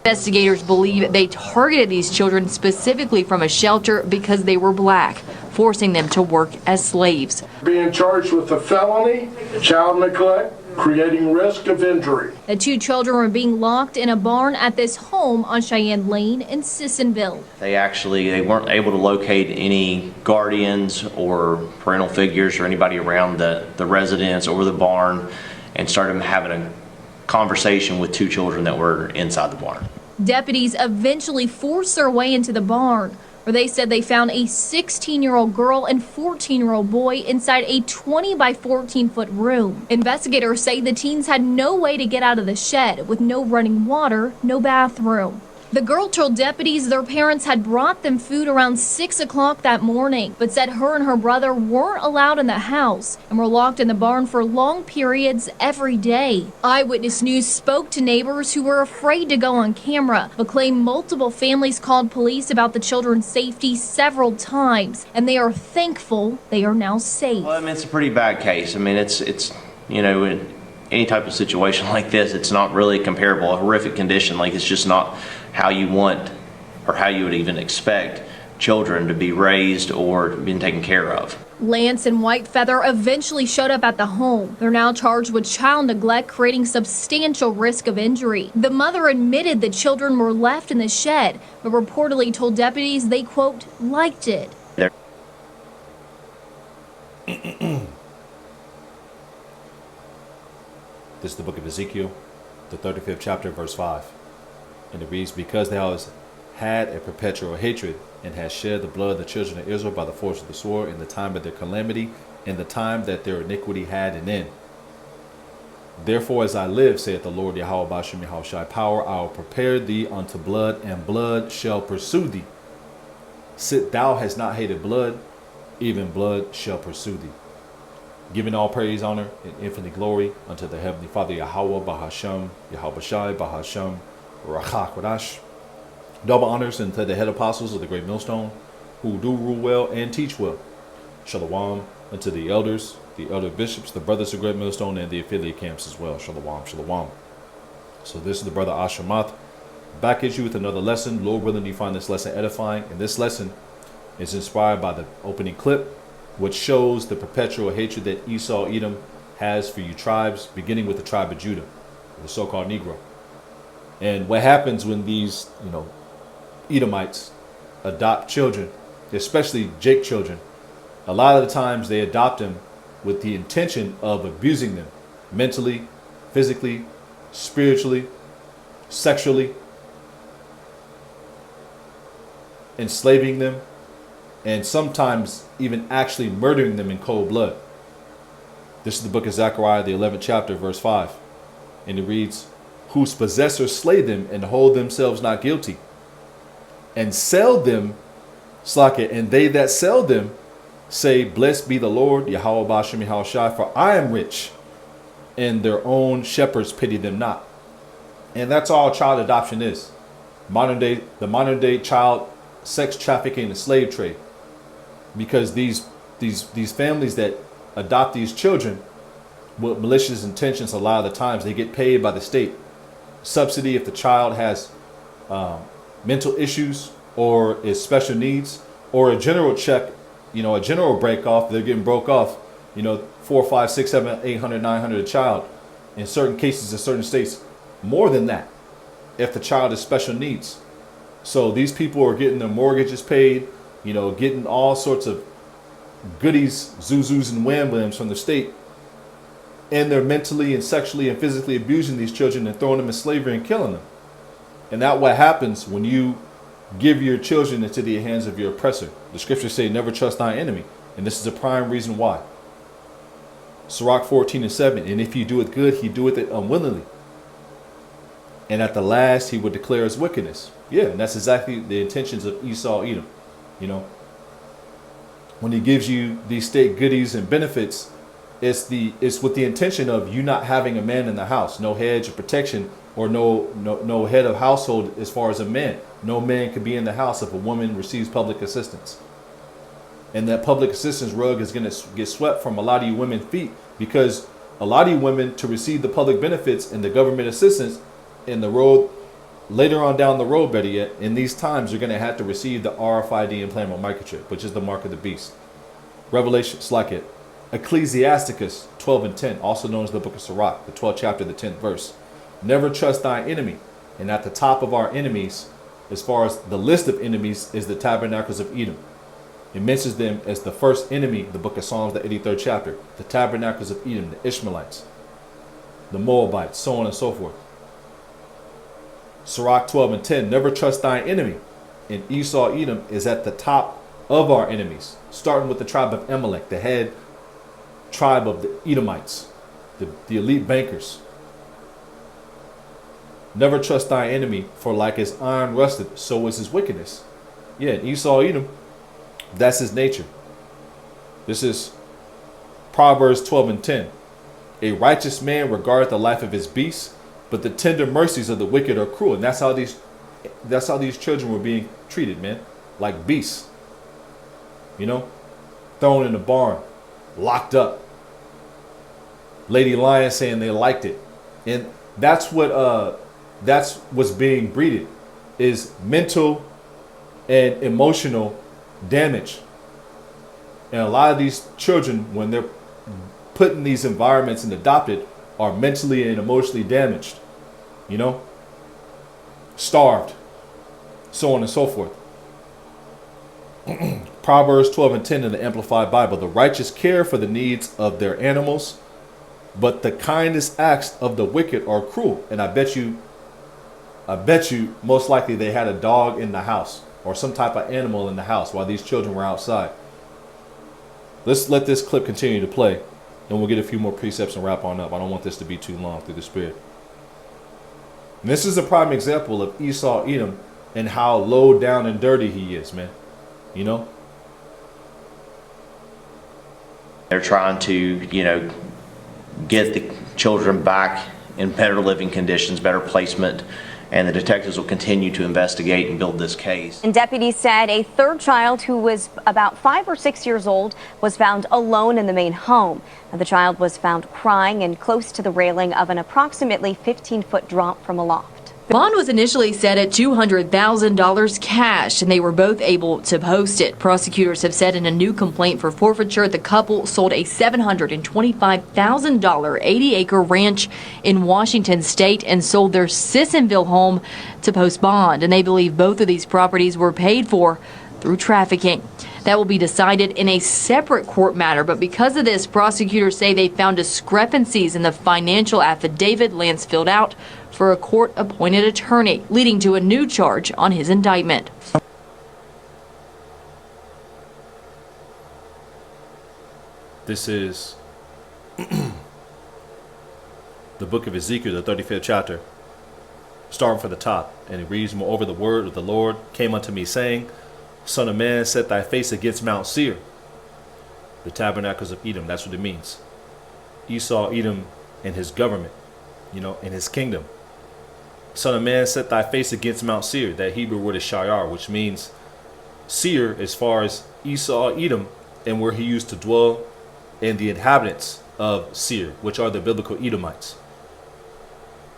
Investigators believe they targeted these children specifically from a shelter because they were black, forcing them to work as slaves. Being charged with a felony, child neglect, creating risk of injury. The 2 children were being locked in a barn at this home on Cheyenne Lane in Sissonville. They weren't able to locate any guardians or parental figures or anybody around the residence or the barn, and started having a conversation with 2 children that were inside the barn. Deputies eventually forced their way into the barn, where they said they found a 16-year-old girl and 14-year-old boy inside a 20 by 14-foot room. Investigators say the teens had no way to get out of the shed, with no running water, no bathroom. The girl told deputies their parents had brought them food around 6 o'clock that morning, but said her and her brother weren't allowed in the house and were locked in the barn for long periods every day. Eyewitness News spoke to neighbors who were afraid to go on camera, but claimed multiple families called police about the children's safety several times, and they are thankful they are now safe. Well, I mean, it's a pretty bad case. I mean, it's you know, in any type of situation like this, it's not really comparable. A horrific condition, like, it's just not how you want or how you would even expect children to be raised or been taken care of. Lance and Whitefeather eventually showed up at the home. They're now charged with child neglect, creating substantial risk of injury. The mother admitted the children were left in the shed, but reportedly told deputies they, quote, liked it. This is the book of Ezekiel, the 35th chapter, verse 5. And it reads, because thou hast had a perpetual hatred, and hast shed the blood of the children of Israel by the force of the sword in the time of their calamity, in the time that their iniquity had an end. Therefore, as I live, saith the Lord Yahweh Bashem Yahushai, power, I will prepare thee unto blood, and blood shall pursue thee. Sit thou hast not hated blood, even blood shall pursue thee. Giving all praise, honor, and infinite glory unto the Heavenly Father, Yahweh Bahasham, Yahweh Shai Bahasham, Rachak Wadash. Double honors unto the head apostles of the great millstone, who do rule well and teach well. Shalom unto the elders, the elder bishops, the brothers of great millstone, and the affiliate camps as well. Shalom, shalom. So this is the brother Ashamath, back at you with another lesson. Lord willing, you find this lesson edifying. And this lesson is inspired by the opening clip, which shows the perpetual hatred that Esau, Edom, has for you tribes, beginning with the tribe of Judah, the so-called Negro. And what happens when these, Edomites adopt children, especially Jake children, a lot of the times they adopt them with the intention of abusing them mentally, physically, spiritually, sexually, enslaving them, and sometimes even actually murdering them in cold blood. This is the book of Zechariah, the 11th chapter, verse 5. And it reads, whose possessors slay them and hold themselves not guilty, and sell them, Slaket, and they that sell them say, blessed be the Lord, Yahweh Bashem Yahushai, for I am rich, and their own shepherds pity them not. And that's all child adoption is. The modern day child sex trafficking and slave trade. Because these families that adopt these children with malicious intentions, a lot of the times they get paid by the state. Subsidy if the child has mental issues or is special needs, or a general check, a general break off. They're getting broke off, 4, 5, 6, 7, 800, 900 a child. In certain cases, in certain states, more than that, if the child is special needs. So these people are getting their mortgages paid, getting all sorts of goodies, zuzus and wham-whams from the state. And they're mentally and sexually and physically abusing these children and throwing them in slavery and killing them. And that's what happens when you give your children into the hands of your oppressor. The scriptures say, never trust thy enemy. And this is a prime reason why. Sirach 14:7, and if he doeth good, he doeth it unwillingly. And at the last, he will declare his wickedness. Yeah, and that's exactly the intentions of Esau, Edom. When he gives you these state goodies and benefits, it's with the intention of you not having a man in the house, no hedge of protection, or no head of household as far as a man. No man could be in the house if a woman receives public assistance. And that public assistance rug is going to get swept from a lot of you women's feet, because a lot of you women, to receive the public benefits and the government assistance in the road later on down the road, better yet, in these times, you're going to have to receive the RFID implantable microchip, which is the mark of the beast. Revelation, like it. Ecclesiasticus 12 and 10, also known as the book of Sirach, the 12th chapter, the 10th verse. Never trust thy enemy. And at the top of our enemies, as far as the list of enemies, is the tabernacles of Edom. It mentions them as the first enemy, the book of Psalms, the 83rd chapter. The tabernacles of Edom, the Ishmaelites, the Moabites, so on and so forth. Sirach 12 and 10, never trust thine enemy. And Esau, Edom is at the top of our enemies, starting with the tribe of Amalek, the head tribe of the Edomites, the elite bankers. Never trust thy enemy, for like as iron rusted, so is his wickedness. Yeah, Esau, Edom, that's his nature. This is Proverbs 12 and 10. A righteous man regardeth the life of his beasts, but the tender mercies of the wicked are cruel. And that's how these children were being treated, man. Like beasts. You know? Thrown in a barn. Locked up. Lady Lion saying they liked it. And that's what's being breeded, is mental and emotional damage. And a lot of these children, when they're put in these environments and adopted, are mentally and emotionally damaged, you know, starved, so on and so forth. Proverbs 12 and 10 in the Amplified Bible. The righteous care for the needs of their animals, but the kindest acts of the wicked are cruel. And I bet you most likely they had a dog in the house or some type of animal in the house while these children were outside. Let's let this clip continue to play, and we'll get a few more precepts and wrap on up. I don't want this to be too long through the Spirit. And this is a prime example of Esau, Edom, and how low down and dirty he is, man. You know? They're trying to, you know, get the children back in better living conditions, better placement, and the detectives will continue to investigate and build this case. And deputies said a third child who was about 5 or 6 years old was found alone in the main home. Now, the child was found crying and close to the railing of an approximately 15-foot drop from a loft. The bond was initially set at $200,000 cash, and they were both able to post it. Prosecutors have said in a new complaint for forfeiture, the couple sold a $725,000 80-acre ranch in Washington state and sold their Sissonville home to post bond. And they believe both of these properties were paid for through trafficking. That will be decided in a separate court matter, but because of this, prosecutors say they found discrepancies in the financial affidavit Lance filled out for a court-appointed attorney, leading to a new charge on his indictment. This is the book of Ezekiel, the 35th chapter, starting from the top. And it reads, moreover, the word of the Lord came unto me, saying, Son of man, set thy face against Mount Seir, the tabernacles of Edom. That's what it means. Esau, Edom, and his government, you know, and his kingdom. Son of man, set thy face against Mount Seir. That Hebrew word is Shayar, which means Seir as far as Esau, Edom, and where he used to dwell, and the inhabitants of Seir, which are the biblical Edomites.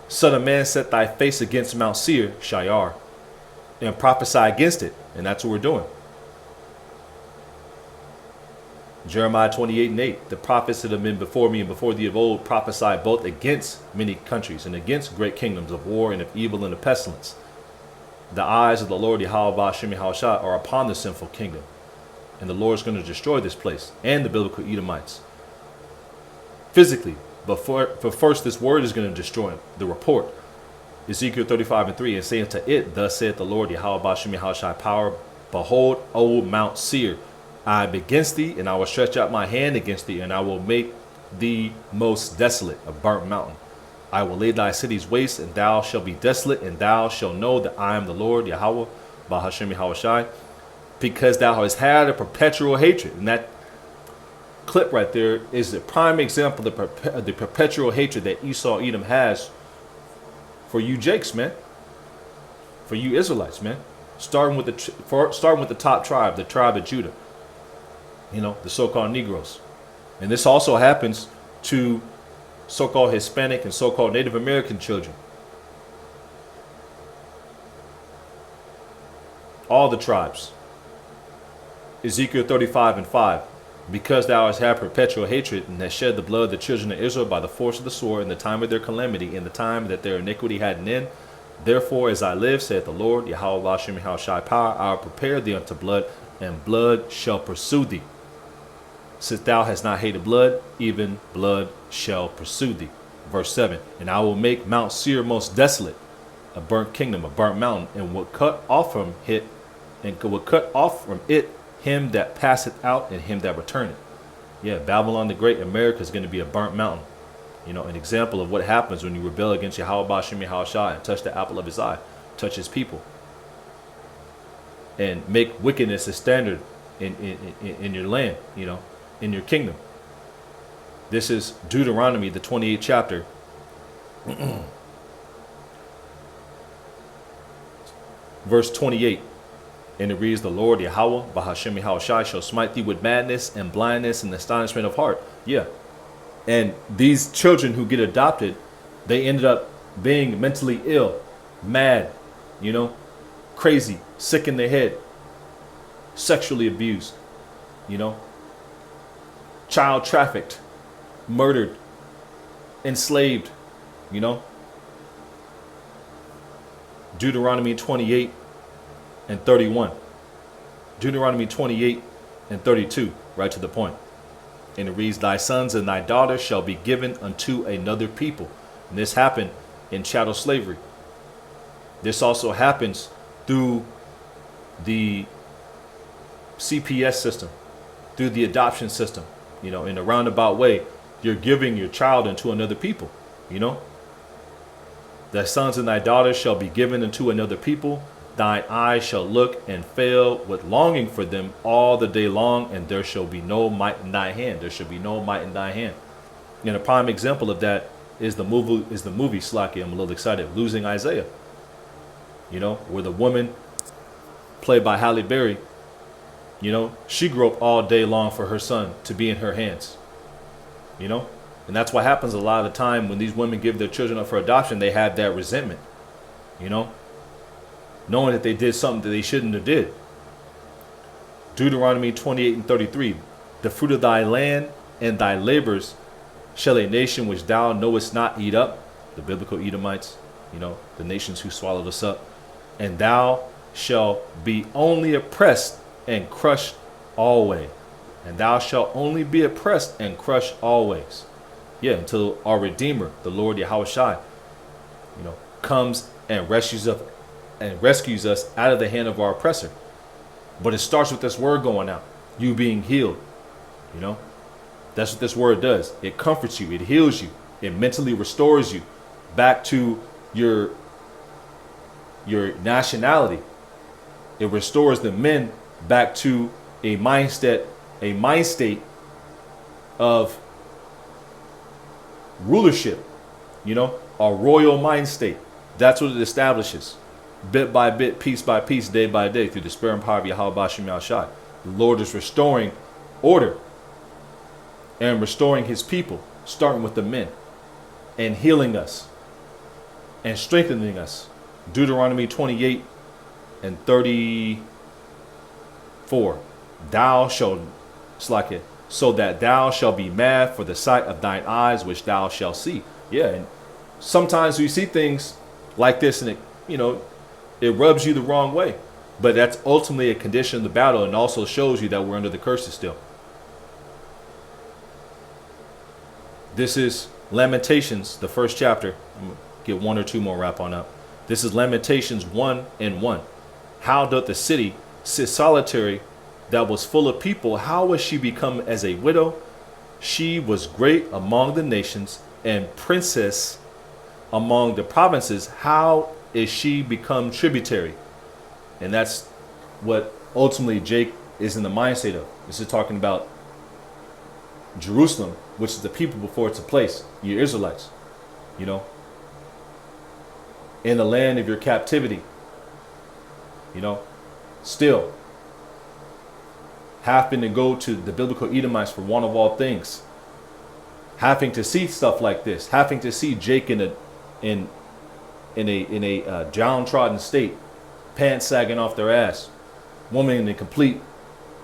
Son of man, set thy face against Mount Seir, Shayar, and prophesy against it. And that's what we're doing. Jeremiah 28 and 8. The prophets that have been before me and before thee of old prophesied both against many countries and against great kingdoms of war and of evil and of pestilence. The eyes of the Lord Yahweh Ba'ashem Yahushua are upon the sinful kingdom. And the Lord is going to destroy this place and the biblical Edomites. Physically. But first this word is going to destroy them. The report. Ezekiel 35 and 3. And saying to it, thus saith the Lord Yahweh Ba'ashem Yahushua power, behold, O Mount Seir, I am against thee, and I will stretch out my hand against thee, and I will make thee most desolate, a burnt mountain. I will lay thy cities waste, and thou shalt be desolate, and thou shalt know that I am the Lord, Yahweh, Bahashem Yahushai, because thou hast had a perpetual hatred. And that clip right there is a prime example of the perpetual hatred that Esau, Edom has for you Jakes, man. For you Israelites, man. Starting with the top tribe, the tribe of Judah. You know, the so-called Negroes. And this also happens to so-called Hispanic and so-called Native American children. all the tribes. Ezekiel 35:5. Because thou hast had perpetual hatred, and hast shed the blood of the children of Israel by the force of the sword in the time of their calamity, in the time that their iniquity had an end. Therefore, as I live, saith the Lord, Yahweh Bashem Yahweh Shai Power, I will prepare thee unto blood, and blood shall pursue thee. Since thou hast not hated blood, even blood shall pursue thee. Verse 7. And I will make Mount Seir most desolate, a burnt kingdom, a burnt mountain, and will cut off from it, him that passeth out and him that returneth. Yeah, Babylon the Great, America is going to be a burnt mountain. You know, an example of what happens when you rebel against Yahweh Bashem Yahweh Shai and touch the apple of his eye, touch his people, and make wickedness a standard in your land, you know, in your kingdom. This is Deuteronomy, the 28th chapter. Verse 28. And it reads, the Lord Yahweh, Bahashem Yahweh Shai, shall smite thee with madness and blindness and astonishment of heart. Yeah. And these children who get adopted, they ended up being mentally ill, mad, you know, crazy, sick in their head, sexually abused, you know, child trafficked, murdered, enslaved, you know. Deuteronomy 28 and 31. Deuteronomy 28 and 32, right to the point. And it reads, thy sons and thy daughters shall be given unto another people. And this happened in chattel slavery. This also happens through the CPS system, through the adoption system. You know, in a roundabout way, you're giving your child unto another people, you know. Thy sons and thy daughters shall be given unto another people. Thine eyes shall look and fail with longing for them all the day long, and there shall be no might in thy hand. There shall be no might in thy hand. And a prime example of that is the movie Slacky. I'm a little excited. Losing Isaiah. You know, where the woman played by Halle Berry, you know, she grew up all day long for her son to be in her hands. You know, and that's what happens a lot of the time when these women give their children up for adoption. They have that resentment, you know, knowing that they did something that they shouldn't have did. Deuteronomy 28 and 33. The fruit of thy land and thy labors shall a nation which thou knowest not eat up. The biblical Edomites, you know, the nations who swallowed us up. And thou shalt be only oppressed and crushed always. And thou shalt only be oppressed and crushed always. Yeah, until our Redeemer, the Lord Yahweh Shai, you know, comes and rescues us out of the hand of our oppressor. But it starts with this word going out, you being healed. You know, that's what this word does. It comforts you, it heals you, it mentally restores you back to your nationality. It restores the men back to a mind state of rulership, you know, a royal mind state. That's what it establishes. Bit by bit, piece by piece, day by day, through the spirit and power of Yahweh Bashem Yahweh Shai. The Lord is restoring order and restoring his people, starting with the men, and healing us and strengthening us. Deuteronomy 28 and 34. Thou shalt, so that thou shalt be mad for the sight of thine eyes, which thou shalt see. Yeah, and sometimes we see things like this, and it, you know, it rubs you the wrong way. But that's ultimately a condition of the battle, and also shows you that we're under the curses still. This is Lamentations, the first chapter. I'm going to get one or two more wrap on up. This is Lamentations 1 and 1. How doth the city sit solitary that was full of people? How was she become as a widow? She was great among the nations and princess among the provinces. How is she become tributary? And that's what ultimately Jake is in the mindset of. This is talking about Jerusalem, which is the people before it's a place. You Israelites, you know, in the land of your captivity, you know, still having to go to the biblical Edomites for one of all things, having to see stuff like this, having to see Jake in a downtrodden state, pants sagging off their ass, women in complete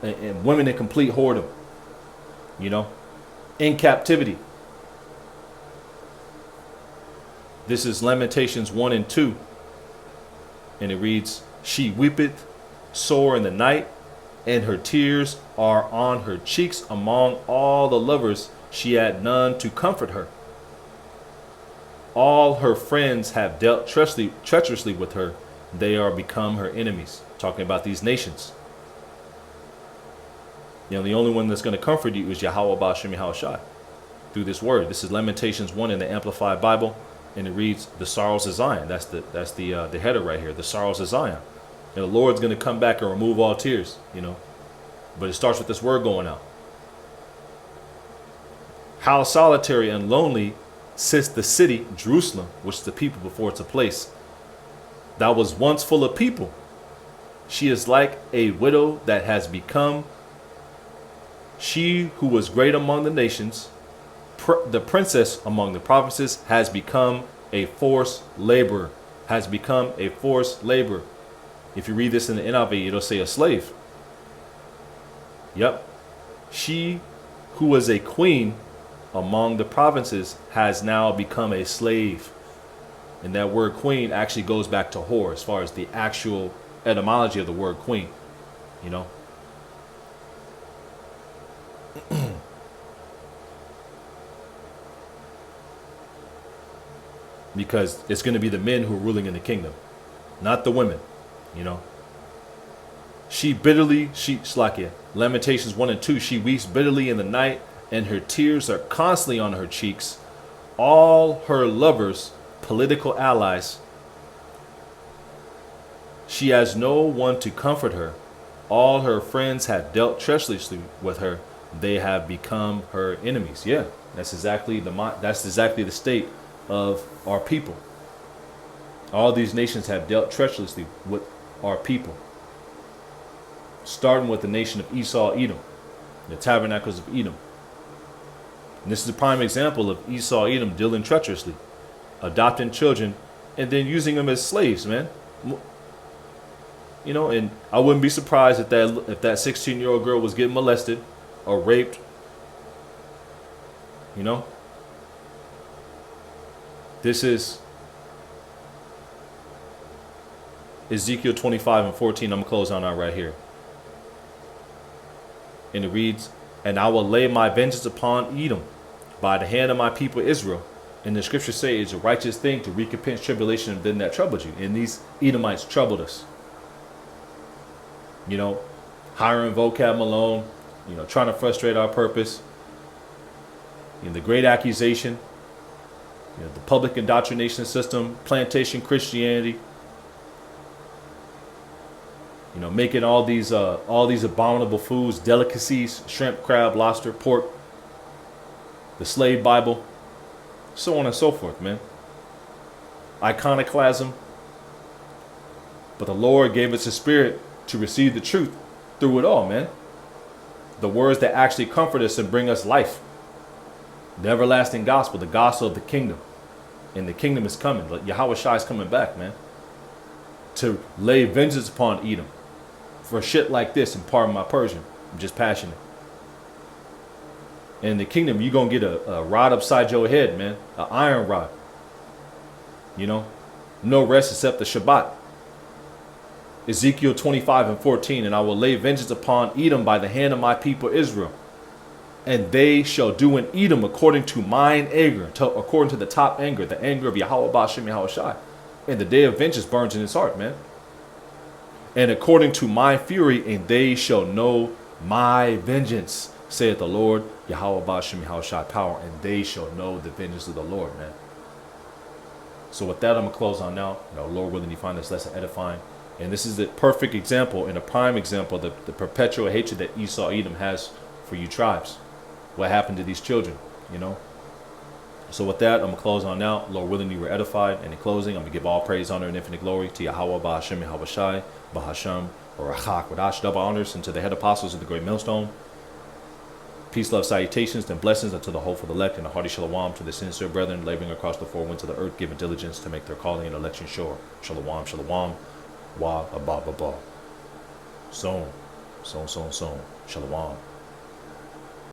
whoredom, you know, in captivity. This is Lamentations 1 and 2. And it reads, she weepeth sore in the night, and her tears are on her cheeks. Among all the lovers, she had none to comfort her. All her friends have dealt treacherously with her. They are become her enemies. Talking about these nations. You know, the only one that's going to comfort you is Yahweh Ba'ashem Yahushai through this word. This is Lamentations 1 in the Amplified Bible, and it reads, the sorrows of Zion. That's the header right here, the sorrows of Zion. And the Lord's going to come back and remove all tears, you know. But it starts with this word going out. How solitary and lonely sits the city, Jerusalem, which is the people before it's a place that was once full of people. She is like a widow that has become. She who was great among the nations, the princess among the provinces, has become a forced laborer. Has become a forced laborer. If you read this in the NIV, it'll say a slave. Yep. She who was a queen among the provinces has now become a slave. And that word queen actually goes back to whore as far as the actual etymology of the word queen, you know. Because it's going to be the men who are ruling in the kingdom, not the women, you know. Slakia, Lamentations 1 and 2, she weeps bitterly in the night, and her tears are constantly on her cheeks. All her lovers, political allies, she has no one to comfort her. All her friends have dealt treacherously with her. They have become her enemies. Yeah, that's exactly the state of our people. All these nations have dealt treacherously with our people. Starting with the nation of Esau, Edom, the tabernacles of Edom. And this is a prime example of Esau, Edom dealing treacherously, adopting children, and then using them as slaves, man. You know, and I wouldn't be surprised if that 16-year-old girl was getting molested or raped. You know? This is Ezekiel 25 and 14. I'm going to close on that right here. And it reads, and I will lay my vengeance upon Edom by the hand of my people Israel. And the scriptures say it's a righteous thing to recompense tribulation of them that troubled you. And these Edomites troubled us. You know, hiring vocab Malone, you know, trying to frustrate our purpose. You know, the great accusation, you know, the public indoctrination system, plantation Christianity. You know, making all these abominable foods, delicacies, shrimp, crab, lobster, pork, the slave Bible, so on and so forth, man. Iconoclasm. But the Lord gave us a spirit to receive the truth through it all, man. The words that actually comfort us and bring us life. The everlasting gospel, the gospel of the kingdom. And the kingdom is coming. Yahweh Shai is coming back, man. To lay vengeance upon Edom. For shit like this, and pardon my Persian, I'm just passionate. In the kingdom, you're going to get a rod upside your head, man. An iron rod. You know? No rest except the Shabbat. Ezekiel 25 and 14, and I will lay vengeance upon Edom by the hand of my people Israel. And they shall do in Edom according to mine anger, according to the top anger, the anger of Yahweh Ba'ashem Yahushai. And the day of vengeance burns in his heart, man. And according to my fury, and they shall know my vengeance, saith the Lord, Yahweh Ba'ashem Yahushai power, and they shall know the vengeance of the Lord, man. So with that, I'm going to close on now. You know, Lord willing, you find this lesson edifying. And this is the perfect example and a prime example of the perpetual hatred that Esau, Edom has for you tribes. What happened to these children, you know? So with that, I'm going to close on now. Lord willing, you were edified. And in closing, I'm going to give all praise, honor, and infinite glory to Yahweh, Ba'ashem, Yahushai, Bahasham, or Rachak, Radash, double honors, and to the head apostles of the great millstone. Peace, love, salutations, and blessings unto the hopeful elect, and a hearty shalom to the sincere brethren laboring across the four winds of the earth, giving diligence to make their calling and election sure. Shalom, shalom, wa, abba, abba. Soon. Shalom.